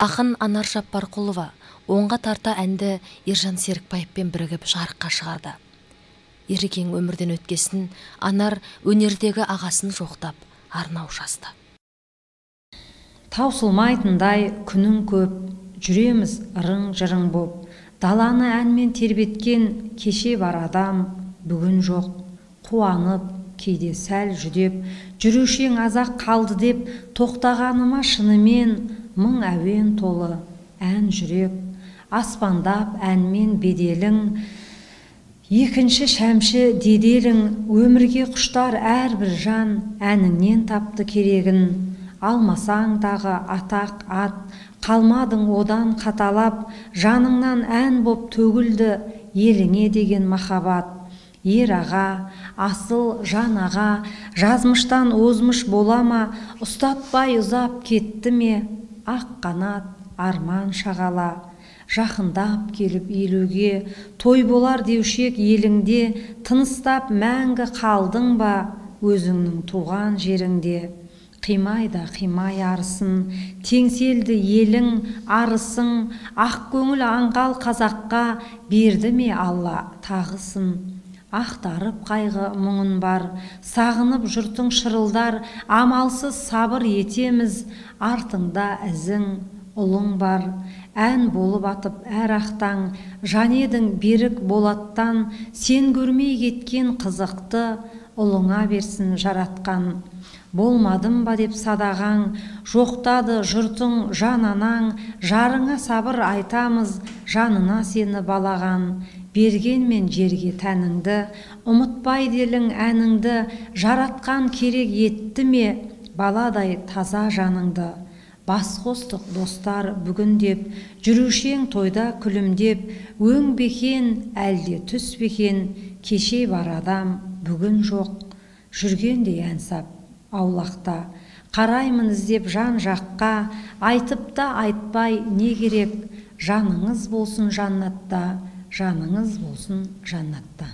Ақын Анар Жаппарқұлова онға тарта әнді Ержан Серікбаевпен бірігіп жарыққа шығарды. Ерекең өмірден өткесін Анар өнердегі ағасын жоқтап арнау жазды. Таусылмайтындай күнің көп, жүреміз ырың-жырың боп, даланы әнмен тербеткен кеше бар адам, бүгін жоқ. Қуанып, кейде сәл жүдеп, жүрушең азақ қалды деп, тоқтағаныма шынымен мың әуен толы ән жүрек. Аспандап әнмен беделің, екінші шәмші деделің, өмірге құштар әрбір жан әніңнен тапты керегін. Алмасаң дағы атақ ат, қалмадың одан қаталап, жаныңнан ән боп төгілді еліңе деген махаббат. Ер аға, асыл жан аға, жазмыштан озмыш болама, ұстатпай ұзап кетті ме, ақ қанат арман шағала. Жақындап келіп елуге, той болар деушек еліңде, тыныстап мәңгі қалдың ба өзіңнің туған жеріңде. Қимайда қимай арысын, теңселді елің арысың, ақ көңіл аңғал қазаққа берді ме Алла тағысын. Ақтарып қайғы мұңын бар, сағынып жұртың шырылдар, амалсыз сабыр етеміз, артыңда ізің ұлың бар. Ән болып атып әр ақтаң, жан едің берік болаттан, сен көрмей кеткен қызықты ұлыңа берсін жаратқан. Болмадым ба деп садағаң, жоқтады жұртың жан анаң, жарыңа сабыр айтамыз, жанына сені балаған. Бергенмен жерге тәніңді, ұмытпай делің әніңді, жаратқан керек етті ме баладай таза жаныңды. Бас қостық достар бүгін деп, жүрушең тойда күлімдеп, өң бекен әлде түс бекен, кеше бар адам бүгін жоқ. Жүргенде ән сап аулақта, қараймын іздеп жан жаққа, айтып та айтпай не керек, жаныңыз болсын жаннатта, жаныңыз болсын жаннатта.